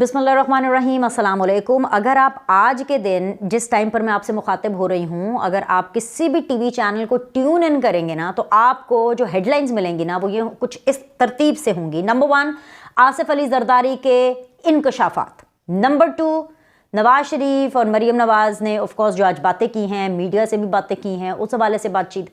बिस्मिल्लाहिर्रहमानिर्रहीम, अस्सलाम वालेकुम। अगर आप आज के दिन जिस टाइम पर मैं आपसे मुखातिब हो रही हूँ, अगर आप किसी भी टीवी चैनल को ट्यून इन करेंगे ना, तो आपको जो हेडलाइंस मिलेंगी ना, वो ये कुछ इस तरतीब से होंगी। नंबर 1, आसिफ अली जरदारी के इंकशाफात। नंबर 2, नवाज शरीफ और मरीम नवाज ने ऑफकोर्स जो आज बातें की हैं, मीडिया से भी बातें की हैं, उस हवाले से बातचीत।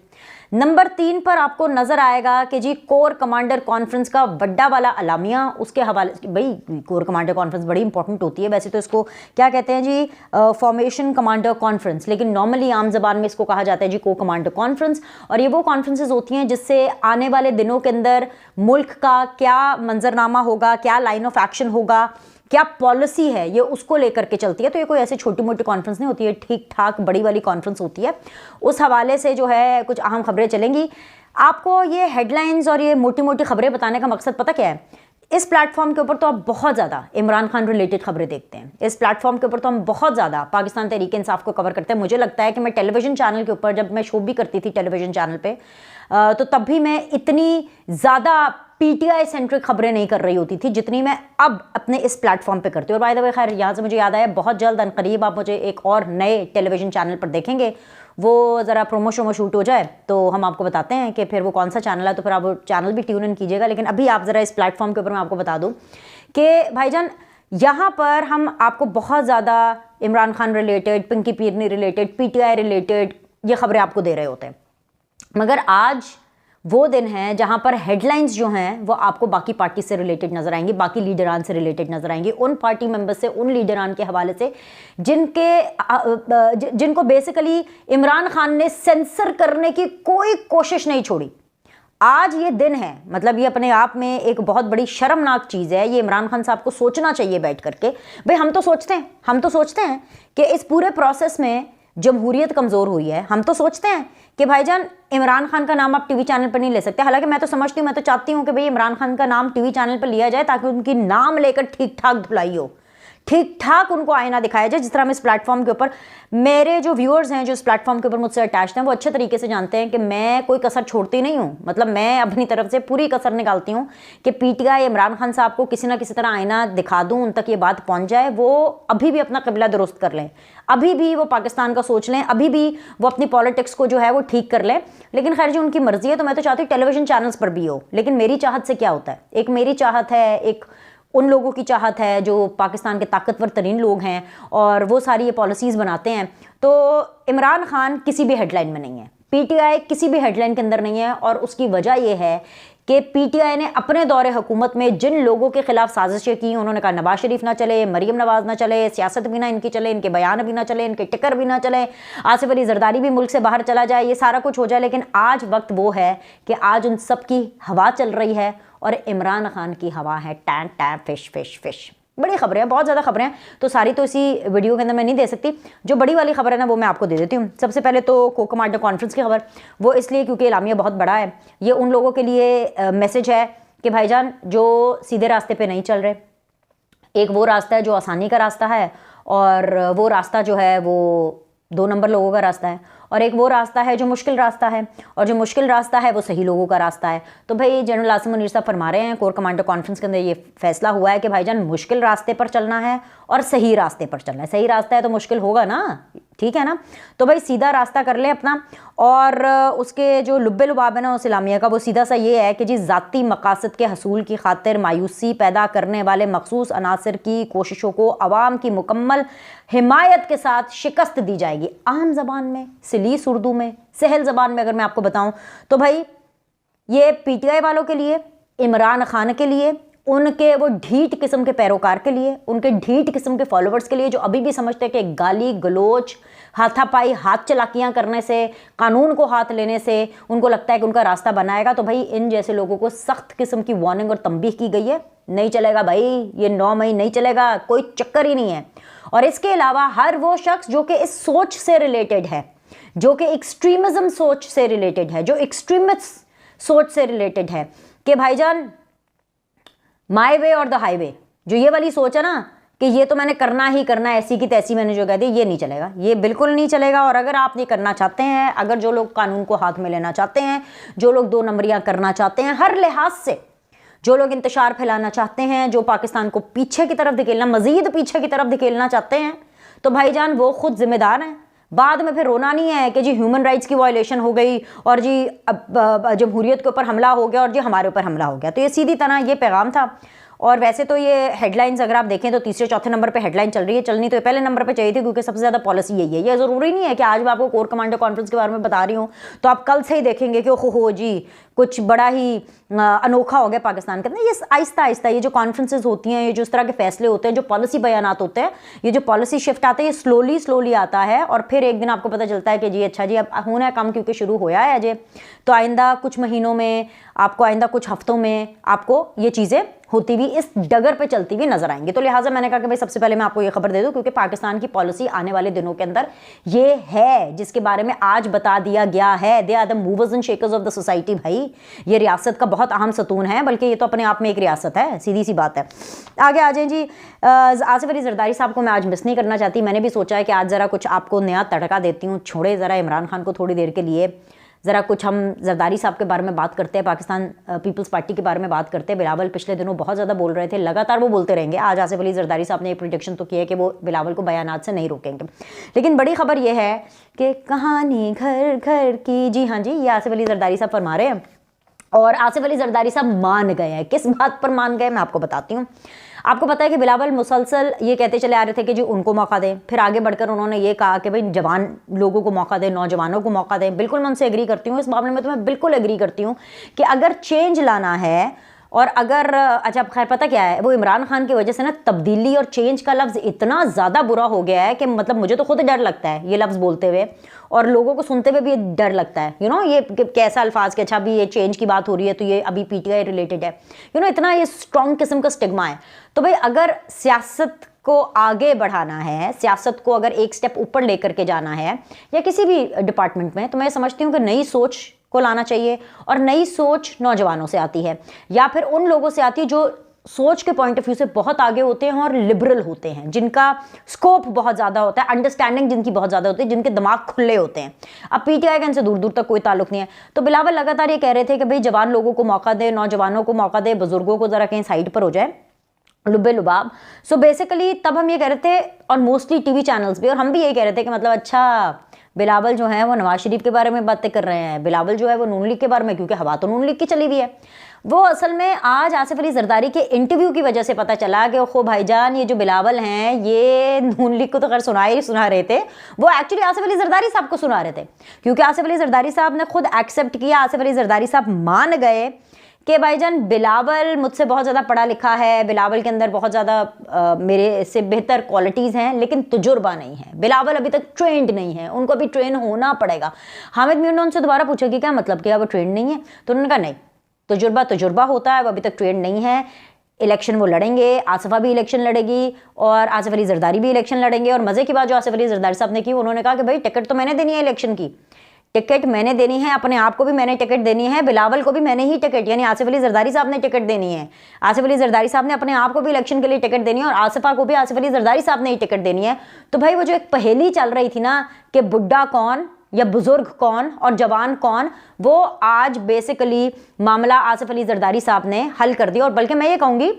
नंबर 3 पर आपको नजर आएगा कि जी कोर कमांडर कॉन्फ्रेंस का बड्डा वाला अलामिया, उसके हवाले से। भाई कोर कमांडर कॉन्फ्रेंस बड़ी इंपॉर्टेंट होती है। वैसे तो इसको क्या कहते हैं जी, फॉर्मेशन कमांडर कॉन्फ्रेंस, लेकिन नॉर्मली आम जबान में इसको कहा जाता है जी कोर कमांडर कॉन्फ्रेंस। और ये वो कॉन्फ्रेंसेज होती हैं जिससे आने वाले दिनों के अंदर मुल्क का क्या मंजरनामा होगा, क्या लाइन ऑफ एक्शन होगा, क्या पॉलिसी है, ये उसको लेकर के चलती है। तो ये कोई ऐसी छोटी मोटी कॉन्फ्रेंस नहीं होती है, ठीक ठाक बड़ी वाली कॉन्फ्रेंस होती है। उस हवाले से जो है कुछ अहम खबरें चलेंगी। आपको ये हेडलाइंस और ये मोटी मोटी खबरें बताने का मकसद पता क्या है? इस प्लेटफॉर्म के ऊपर तो आप बहुत ज़्यादा इमरान खान रिलेटेड खबरें देखते हैं। इस प्लेटफॉर्म के ऊपर तो हम बहुत ज़्यादा पाकिस्तान तहरीक इंसाफ को कवर करते हैं। मुझे लगता है कि मैं टेलीविज़न चैनल के ऊपर, जब मैं शो भी करती थी टेलीविज़न चैनल पे, तो तब भी मैं इतनी ज़्यादा पीटीआई सेंट्रिक खबरें नहीं कर रही होती थी जितनी मैं अब अपने इस प्लेटफॉर्म पे करती हूँ। और बाय द वे, खैर यहाँ से मुझे याद आया, बहुत जल्द अनकरीब आप मुझे एक और नए टेलीविज़न चैनल पर देखेंगे। वो ज़रा प्रोमो शोमो शूट हो जाए तो हम आपको बताते हैं कि फिर वो कौन सा चैनल है, तो फिर आप वो चैनल भी ट्यून इन कीजिएगा। लेकिन अभी आप ज़रा इस प्लेटफॉर्म के ऊपर मैं आपको बता दूँ कि भाईजान, यहाँ पर हम आपको बहुत ज़्यादा Imran Khan related, Pinki Peerni related, PTI related ये खबरें आपको दे रहे होते हैं। मगर आज वो दिन है जहां पर हेडलाइंस जो हैं वो आपको बाकी पार्टी से रिलेटेड नजर आएंगी, बाकी लीडरान से रिलेटेड नजर आएंगी, उन पार्टी मेंबर्स से, उन लीडरान के हवाले से जिनको बेसिकली इमरान खान ने सेंसर करने की कोई कोशिश नहीं छोड़ी। आज ये दिन है, मतलब ये अपने आप में एक बहुत बड़ी शर्मनाक चीज़ है। ये इमरान खान साहब को सोचना चाहिए बैठ करके। भाई हम तो सोचते हैं कि इस पूरे प्रोसेस में जमहूरियत कमज़ोर हुई है। हम तो सोचते हैं कि भाईजान इमरान खान का नाम आप टीवी चैनल पर नहीं ले सकते। हालांकि मैं तो समझती हूँ, मैं तो चाहती हूँ कि भाई इमरान खान का नाम टीवी चैनल पर लिया जाए ताकि उनकी नाम लेकर ठीक ठाक धुलाई हो, ठीक ठाक उनको आईना दिखाया जाए। जिस तरह हम इस प्लेटफॉर्म के ऊपर, मेरे जो व्यूअर्स हैं जो इस प्लेटफॉर्म के ऊपर मुझसे अटैच्ड हैं, वो अच्छे तरीके से जानते हैं कि मैं कोई कसर छोड़ती नहीं हूँ। मतलब मैं अपनी तरफ से पूरी कसर निकालती हूँ कि पीटीआई इमरान खान साहब को किसी ना किसी तरह आईना दिखा दूँ, उन तक ये बात पहुँच जाए, वो अभी भी अपना क़िबला दुरुस्त कर लें, अभी भी वो पाकिस्तान का सोच लें, अभी भी वो अपनी पॉलिटिक्स को जो है वो ठीक कर लें। लेकिन खैर जो उनकी मर्जी है, तो मैं तो चाहती हूँ टेलीविजन चैनल्स पर भी हो। लेकिन मेरी चाहत से क्या होता है, एक मेरी चाहत है, एक उन लोगों की चाहत है जो पाकिस्तान के ताकतवर तरीन लोग हैं और वो सारी ये पॉलिसीज़ बनाते हैं। तो इमरान खान किसी भी हेडलाइन में नहीं है, पीटीआई किसी भी हेडलाइन के अंदर नहीं है। और उसकी वजह यह है कि पीटीआई ने अपने दौरे हुकूमत में जिन लोगों के खिलाफ साजिशें की, उन्होंने कहा नवाज शरीफ ना चले, मरीम नवाज ना चले, सियासत भी ना इनकी चले, इनके बयान भी ना चले, इनके टिकर भी ना चले, आसिफ अली जरदारी भी मुल्क से बाहर चला जाए, ये सारा कुछ हो जाए। लेकिन आज वक्त वो है कि आज उन सब की हवा चल रही है और इमरान खान की हवा है tan tan fish fish fish. बड़ी खबरें हैं, बहुत ज़्यादा खबरें हैं, तो सारी तो इसी वीडियो के अंदर मैं नहीं दे सकती। जो बड़ी वाली खबर है ना, वो मैं आपको दे देती हूँ। सबसे पहले तो कोर कमांडर कॉन्फ्रेंस की खबर, वो इसलिए क्योंकि एलामिया बहुत बड़ा है। ये उन लोगों के लिए मैसेज है कि भाईजान जो सीधे रास्ते पे नहीं चल रहे, एक वो रास्ता है जो आसानी का रास्ता है, और वो रास्ता जो है वो 2 नंबर लोगों का रास्ता है, और एक वो रास्ता है जो मुश्किल रास्ता है, और जो मुश्किल रास्ता है वो सही लोगों का रास्ता है। तो भाई जनरल आसिम मुनीर साहब फरमा रहे हैं, कोर कमांडर कॉन्फ्रेंस के अंदर ये फैसला हुआ है कि भाईजान मुश्किल रास्ते पर चलना है और सही रास्ते पर चलना है। सही रास्ता है तो मुश्किल होगा ना, ठीक है ना? तो भाई सीधा रास्ता कर ले अपना। और उसके जो लुब्बे लुबाब है ना उस इलामिया का, वो सीधा सा ये है कि जी ज़ाती मकासद के हसूल की खातिर मायूसी पैदा करने वाले मखसूस अनासर की कोशिशों को अवाम की मुकम्मल हिमायत के साथ शिकस्त दी जाएगी। आम ज़बान में, सलीस उर्दू में, सहल ज़बान में अगर मैं आपको बताऊं तो भाई ये पीटीआई वालों के लिए, इमरान खान के लिए, उनके वो ढीठ किस्म के पैरोकार के लिए, उनके ढीठ किस्म के फॉलोवर्स के लिए जो अभी भी समझते हैं कि गाली गलोच, हाथापाई, हाथ चलाकियाँ करने से, कानून को हाथ लेने से उनको लगता है कि उनका रास्ता बनाएगा। तो भाई इन जैसे लोगों को सख्त किस्म की वार्निंग और तंबीह की गई है, नहीं चलेगा भाई, ये 9 मई नहीं चलेगा, कोई चक्कर ही नहीं है। और इसके अलावा हर वो शख्स जो कि इस सोच से रिलेटेड है, जो कि एक्सट्रीमिज्म सोच से रिलेटेड है, जो एक्सट्रीमिस्ट सोच से रिलेटेड है कि भाईजान माई वे और द हाईवे, जो ये वाली सोच है ना कि ये तो मैंने करना ही करना है, ऐसी की तैसी मैंने जो कह दी, ये नहीं चलेगा, ये बिल्कुल नहीं चलेगा। और अगर आप ये करना चाहते हैं, अगर जो लोग कानून को हाथ में लेना चाहते हैं, जो लोग 2 नंबरियां करना चाहते हैं हर लिहाज से, जो लोग इंतशार फैलाना चाहते हैं, जो पाकिस्तान को पीछे की तरफ धकेलना, मजीद पीछे की तरफ धकेलना चाहते हैं, तो भाईजान वो खुद जिम्मेदार हैं। बाद में फिर रोना नहीं है कि जी ह्यूमन राइट्स की वायलेशन हो गई और जी जमहूरियत के ऊपर हमला हो गया और जी हमारे ऊपर हमला हो गया। तो ये सीधी तरह ये पैगाम था। और वैसे तो ये हेडलाइंस अगर आप देखें तो तीसरे चौथे नंबर पे हेडलाइन चल रही है, चलनी तो पहले नंबर पे चाहिए थी क्योंकि सबसे ज़्यादा पॉलिसी यही है। ये ज़रूरी नहीं है कि आज मैं आपको कोर कमांडर कॉन्फ्रेंस के बारे में बता रही हूँ तो आप कल से ही देखेंगे कि हो जी कुछ बड़ा ही अनोखा हो गया पाकिस्तान के अंदर। ये आहिस्ता आहिस्ता ये जो कॉन्फ्रेंसेज होती हैं, ये जो इस तरह के फैसले होते हैं, जो पॉलिसी बयानात होते हैं, ये जो पॉलिसी शिफ्ट आते हैं, ये स्लोली आता है और फिर एक दिन आपको पता चलता है कि जी अच्छा जी अब होना है काम क्योंकि शुरू होया है अजय। तो आइंदा कुछ महीनों में आपको, आइंदा कुछ हफ्तों में आपको ये चीज़ें होती हुई इस डगर पे चलती हुई नजर आएंगी। तो लिहाजा मैंने कहा कि भाई सबसे पहले मैं आपको ये खबर दे दूं क्योंकि पाकिस्तान की पॉलिसी आने वाले दिनों के अंदर ये है जिसके बारे में आज बता दिया गया है। They are the movers and shakers of the society. भाई ये रियासत का बहुत अहम सतून है, बल्कि ये तो अपने आप में एक रियासत है, सीधी सी बात है। आगे आ जाए जी। आसिफ अली जरदारी साहब को मैं आज मिस नहीं करना चाहती। मैंने भी सोचा है कि आज ज़रा कुछ आपको नया तड़का देती हूँ। छोड़े ज़रा इमरान खान को थोड़ी देर के लिए, ज़रा कुछ हम जरदारी साहब के बारे में बात करते हैं, पाकिस्तान पीपल्स पार्टी के बारे में बात करते हैं। बिलावल पिछले दिनों बहुत ज़्यादा बोल रहे थे, लगातार वो बोलते रहेंगे। आज आसिफ अली जरदारी साहब ने एक प्रेडिक्शन तो किया है कि वो बिलावल को बयानात से नहीं रोकेंगे। लेकिन बड़ी खबर ये है कि कहानी घर घर की, जी हाँ जी, ये आसिफ अली जरदारी साहब फरमा रहे हैं और आसिफ अली जरदारी साहब मान गए हैं। किस बात पर मान गए मैं आपको बताती हूँ। आपको पता है कि बिलावल मुसलसल ये कहते चले आ रहे थे कि जी उनको मौका दें, फिर आगे बढ़कर उन्होंने ये कहा कि भाई जवान लोगों को मौका दें, नौजवानों को मौका दें। बिल्कुल मैं उनसे एग्री करती हूँ इस मामले में, तो मैं बिल्कुल एग्री करती हूँ कि अगर चेंज लाना है और अगर अच्छा खैर पता क्या है, वो इमरान खान की वजह से ना तब्दीली और चेंज का लफ्ज़ इतना ज़्यादा बुरा हो गया है कि मतलब मुझे तो खुद डर लगता है ये लफ्ज़ बोलते हुए और लोगों को सुनते हुए भी डर लगता है। ये कैसा अल्फाज के अच्छा भी ये चेंज की बात हो रही है तो ये अभी पीटीआई रिलेटेड है, इतना ये स्ट्रॉन्ग किस्म का स्टिग्मा है। तो भाई अगर सियासत को आगे बढ़ाना है, सियासत को अगर एक स्टेप ऊपर लेकर के जाना है या किसी भी डिपार्टमेंट में, तो मैं समझती हूँ कि नई सोच को लाना चाहिए। और नई सोच नौजवानों से आती है या फिर उन लोगों से आती है जो सोच के पॉइंट ऑफ व्यू से बहुत आगे होते हैं और लिबरल होते हैं, जिनका स्कोप बहुत ज़्यादा होता है, अंडरस्टैंडिंग जिनकी बहुत ज़्यादा होती है, जिनके दिमाग खुले होते हैं। अब पीटीआई का इनसे दूर दूर तक कोई ताल्लुक नहीं है। तो बिलावल लगातार ये कह रहे थे कि भाई जवान लोगों को मौका दे, नौजवानों को मौका दे, बुजुर्गों को ज़रा कहीं साइड पर हो जाए, लुबे लुबाब। सो बेसिकली तब हम ये कह रहे थे और मोस्टली टीवी चैनल्स भी, और हम भी यही कह रहे थे कि मतलब अच्छा बिलावल जो है वो नवाज शरीफ के बारे में बातें कर रहे हैं, बिलावल जो है वो नून लीग के बारे में, क्योंकि हवा तो नून लीग की चली हुई है। वो असल में आज आसिफ अली जरदारी के इंटरव्यू की वजह से पता चला कि ओहो भाईजान ये जो बिलावल हैं ये नून लीग को तो खैर सुना रहे थे, वो एक्चुअली आसिफ अली जरदारी साहब को सुना रहे थे, क्योंकि आसिफ अली जरदारी साहब ने खुद एक्सेप्ट किया, आसिफ अली जरदारी साहब मान गए कि भाईजान बिलावल मुझसे बहुत ज़्यादा पढ़ा लिखा है, बिलावल के अंदर बहुत ज़्यादा मेरे से बेहतर क्वालिटीज़ हैं, लेकिन तजुर्बा नहीं है। बिलावल अभी तक ट्रेंड नहीं है, उनको अभी ट्रेन होना पड़ेगा। हामिद मीर ने उनसे दोबारा पूछा कि क्या मतलब क्या वो ट्रेंड नहीं है, तो उन्होंने कहा नहीं, तजुर्बा होता है, वो अभी तक ट्रेंड नहीं है। इलेक्शन वो लड़ेंगे, आसिफा भी इलेक्शन लड़ेगी और आसिफ अली जरदारी भी इलेक्शन लड़ेंगे। और मज़े की बात जो आसिफ अली जरदारी साहब ने की, उन्होंने कहा कि भाई टिकट तो मैंने देनी है, इलेक्शन की टिकट मैंने देनी है, अपने आप को भी मैंने टिकट देनी है, बिलावल को भी मैंने ही टिकट, यानी आसिफ अली जरदारी साहब ने टिकट देनी है। आसिफ अली जरदारी साहब ने अपने आप को भी इलेक्शन के लिए टिकट देनी है और आसिफा को भी आसिफ अली जरदारी साहब ने ही टिकट देनी है। तो भाई वो जो एक पहेली चल रही थी ना कि बुढ़ा कौन या बुजुर्ग कौन और जवान कौन, वो आज बेसिकली मामला आसिफ अली जरदारी साहब ने हल कर दिया। और बल्कि मैं ये कहूँगी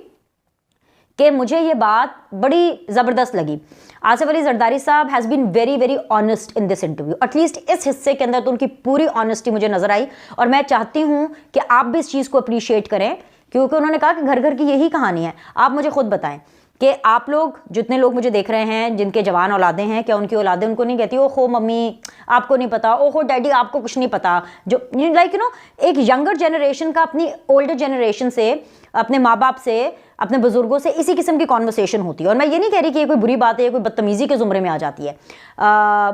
कि मुझे ये बात बड़ी ज़बरदस्त लगी। आसिफ अली जरदारी साहब has been very very honest in this interview, at least इस हिस्से के अंदर तो उनकी पूरी ऑनेस्टी मुझे नजर आई। और मैं चाहती हूँ कि आप भी इस चीज़ को अप्रिशिएट करें, क्योंकि उन्होंने कहा कि घर घर की यही कहानी है। आप मुझे खुद बताएं कि आप लोग, जितने लोग मुझे देख रहे हैं जिनके जवान औलादें हैं, क्या उनकी औलादें उनको नहीं कहती ओहो मम्मी आपको नहीं पता, ओहो डैडी आपको कुछ नहीं पता, जो लाइक एक यंगर जनरेशन का अपनी ओल्डर जनरेशन से, अपने माँ बाप से, अपने बुजुर्गों से इसी किस्म की कॉन्वर्सेशन होती है। और मैं ये नहीं कह रही कि ये कोई बुरी बात है, कोई बदतमीजी के जुमरे में आ जाती है।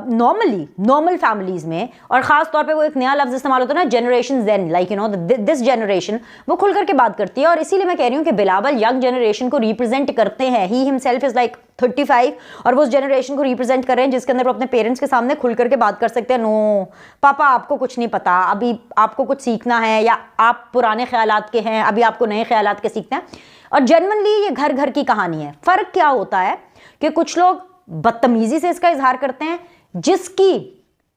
नॉर्मल फैमिलीज में, और ख़ास तौर पे वो एक नया लफ्ज़ इस्तेमाल होता है ना, generation Z, like this generation, वो खुल करके बात करती है। और इसीलिए मैं कह रही हूँ कि बिलावल यंग जनरेशन को रिप्रेजेंट करते हैं। ही हिमसेल्फ इज़ लाइक 35 और वो उस जनरेशन को रिप्रेजेंट कर रहे हैं जिसके अंदर वो अपने पेरेंट्स के सामने खुल करके बात कर सकते हैं। नो पापा आपको कुछ नहीं पता, अभी आपको कुछ सीखना है, या आप पुराने ख्यालात के हैं, अभी आपको नए ख्यालात के सीखना है। और जनरली ये घर घर की कहानी है। फ़र्क क्या होता है कि कुछ लोग बदतमीजी से इसका इजहार करते हैं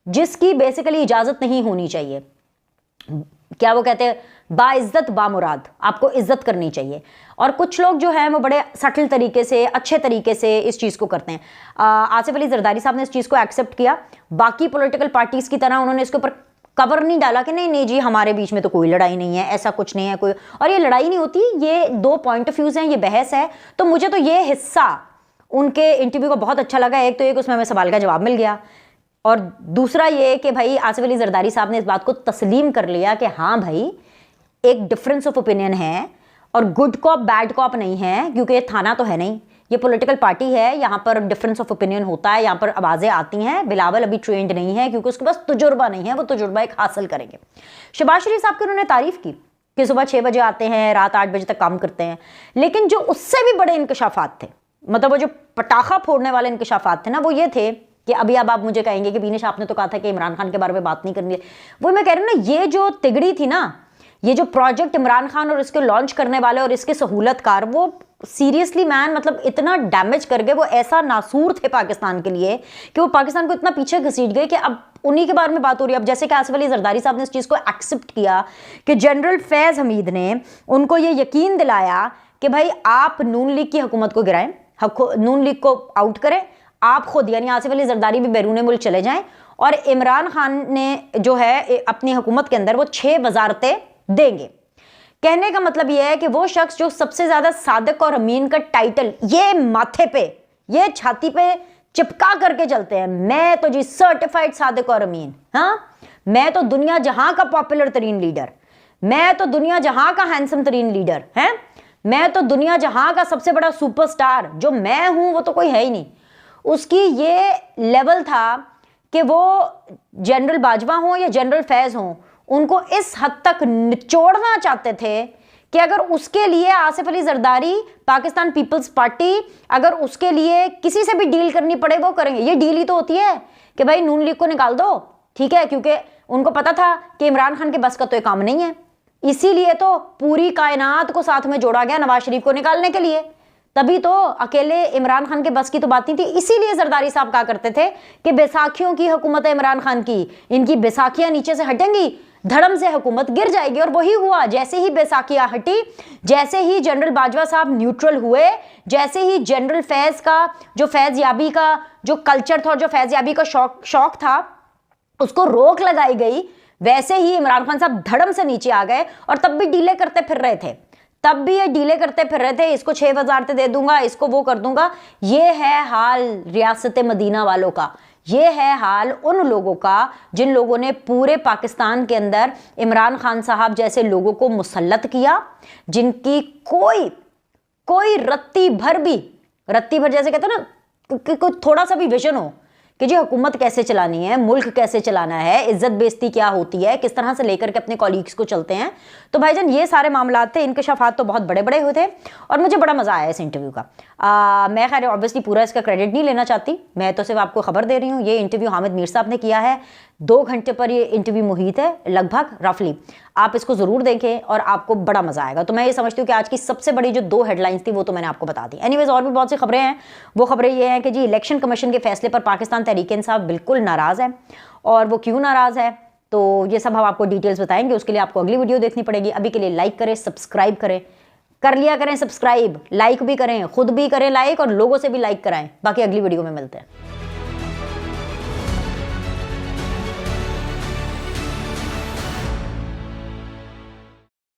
जिसकी बेसिकली इजाज़त नहीं होनी चाहिए। क्या वो कहते हैं, बाइज्जत बामुराद, आपको इज्जत करनी चाहिए। और कुछ लोग जो हैं वो बड़े सटल तरीके से, अच्छे तरीके से इस चीज़ को करते हैं। आसिफ अली जरदारी साहब ने इस चीज़ को एक्सेप्ट किया, बाकी पॉलिटिकल पार्टीज़ की तरह उन्होंने इसके ऊपर कवर नहीं डाला कि नहीं नहीं जी हमारे बीच में तो कोई लड़ाई नहीं है, ऐसा कुछ नहीं है कोई, और ये लड़ाई नहीं होती, ये दो पॉइंट ऑफ व्यूज़ हैं, ये बहस है। तो मुझे तो ये हिस्सा उनके इंटरव्यू का बहुत अच्छा लगा। एक तो एक उसमें हमें सवाल का जवाब मिल गया, और दूसरा ये कि भाई आसिफ अली जरदारी साहब ने इस बात को तस्लीम कर लिया कि हाँ भाई एक डिफरेंस ऑफ ओपिनियन है, और गुड कॉप बैड कॉप नहीं है, क्योंकि ये थाना तो है नहीं, ये पॉलिटिकल पार्टी है, यहाँ पर डिफरेंस ऑफ ओपिनियन होता है, यहाँ पर आवाज़ें आती हैं। बिलावल अभी ट्रेंड नहीं है क्योंकि उसके पास तजुर्बा नहीं है, वो तजुर्बा एक हासिल करेंगे। शहबाज शरीफ साहब की उन्होंने तारीफ की कि सुबह 6 बजे आते हैं, रात 8 बजे तक काम करते हैं, लेकिन जो उससे भी बड़े इंकशाफात थे, मतलब वो जो पटाखा फोड़ने वाले इंकशाफात थे ना, वो ये थे कि अभी अब आप मुझे कहेंगे कि बीनिश आपने तो कहा था कि इमरान खान के बारे में बात नहीं करनी है। वो मैं कह रही हूँ ना, ये जो तिगड़ी थी ना, ये जो प्रोजेक्ट इमरान खान और इसको लॉन्च करने वाले और इसके सहूलतकार, वो सीरियसली मैन मतलब इतना डैमेज कर गए, वो ऐसा नासूर थे पाकिस्तान के लिए कि वो पाकिस्तान को इतना पीछे घसीट गए कि अब उन्हीं के बारे में बात हो रही है। अब जैसे कि आसिफ अली जरदारी साहब ने इस चीज़ को एक्सेप्ट किया कि जनरल फैज़ हमीद ने उनको ये यकीन दिलाया कि भाई आप नून लीग की हुकूमत को गिराएं, नून लीग को आउट करें, आप खुद यानी आसिफ अली जरदारी भी बैरून मुल्क चले जाएं, और इमरान खान ने जो है अपनी हुकूमत के अंदर वो 6 वजारतें देंगे। कहने का मतलब यह है कि वो शख्स जो सबसे ज्यादा सादिक और अमीन का टाइटल ये माथे पे, ये छाती पे चिपका करके चलते हैं, मैं तो जी सर्टिफाइड सादिक और अमीन, हाँ मैं तो दुनिया जहां का पॉपुलर तरीन लीडर, मैं तो दुनिया जहां का हैंडसम तरीन लीडर है, मैं तो दुनिया जहां का सबसे बड़ा सुपरस्टार, जो मैं हूं वो तो कोई है ही नहीं। उसकी ये लेवल था कि वो जनरल बाजवा हो या जनरल फैज़ हो, उनको इस हद तक निचोड़ना चाहते थे कि अगर उसके लिए आसिफ अली जरदारी, पाकिस्तान पीपल्स पार्टी, अगर उसके लिए किसी से भी डील करनी पड़े वो करेंगे। ये डील ही तो होती है कि भाई नून लीग को निकाल दो, ठीक है, क्योंकि उनको पता था कि इमरान खान के बस का तो ये काम नहीं है, इसीलिए तो पूरी कायनात को साथ में जोड़ा गया नवाज शरीफ को निकालने के लिए। तभी तो अकेले इमरान खान के बस की तो बात नहीं थी। इसीलिए जरदारी साहब कहा करते थे कि बैसाखियों की हुकूमत है इमरान खान की, इनकी बैसाखियां नीचे से हटेंगी, धड़म से हुकूमत गिर जाएगी। और वही हुआ, जैसे ही बैसाखियां हटी, जैसे ही जनरल बाजवा साहब न्यूट्रल हुए, जैसे ही जनरल फैज का जो फैज याबी का जो कल्चर था और जो फैज याबी का शौक था उसको रोक लगाई गई, वैसे ही इमरान खान साहब धड़म से नीचे आ गए। और तब भी डीले करते फिर रहे थे, तब भी ये डीले करते फिर रहे थे, इसको 6 वजारतें दे दूंगा, इसको वो कर दूंगा। ये है हाल रियासत मदीना वालों का, ये है हाल उन लोगों का जिन लोगों ने पूरे पाकिस्तान के अंदर इमरान खान साहब जैसे लोगों को मुसल्लत किया, जिनकी कोई रत्ती भर जैसे कहते हैं ना, कोई थोड़ा सा भी विजन हो कि जी हुकूमत कैसे चलानी है, मुल्क कैसे चलाना है, इज्जत बेइज्जती क्या होती है, किस तरह से लेकर के अपने कॉलीग्स को चलते हैं। तो भाईजान ये सारे मामला थे, इंकशाफात तो बहुत बड़े बड़े हुए थे और मुझे बड़ा मज़ा आया इस इंटरव्यू का। मैं खैर ऑब्वियसली पूरा इसका क्रेडिट नहीं लेना चाहती, मैं तो सिर्फ आपको खबर दे रही हूँ। ये इंटरव्यू हामिद मीर साहब ने किया है, 2 घंटे पर ये इंटरव्यू मुहित है लगभग रफली। आप इसको ज़रूर देखें और आपको बड़ा मज़ा आएगा। तो मैं ये समझती हूँ कि आज की सबसे बड़ी जो 2 हेडलाइंस थी वो तो मैंने आपको बता दी। एनीवेज और भी बहुत सी खबरें हैं। वो खबरें ये हैं कि जी इलेक्शन कमीशन के फैसले पर पाकिस्तान तहरीक इंसाफ बिल्कुल नाराज़ है, और वो क्यों नाराज़ है तो ये सब हम आपको डिटेल्स बताएंगे। उसके लिए आपको अगली वीडियो देखनी पड़ेगी। अभी के लिए लाइक करें, सब्सक्राइब करें, कर लिया करें सब्सक्राइब, लाइक भी करें, खुद भी करें लाइक और लोगों से भी लाइक कराएं। बाकी अगली वीडियो में मिलते हैं।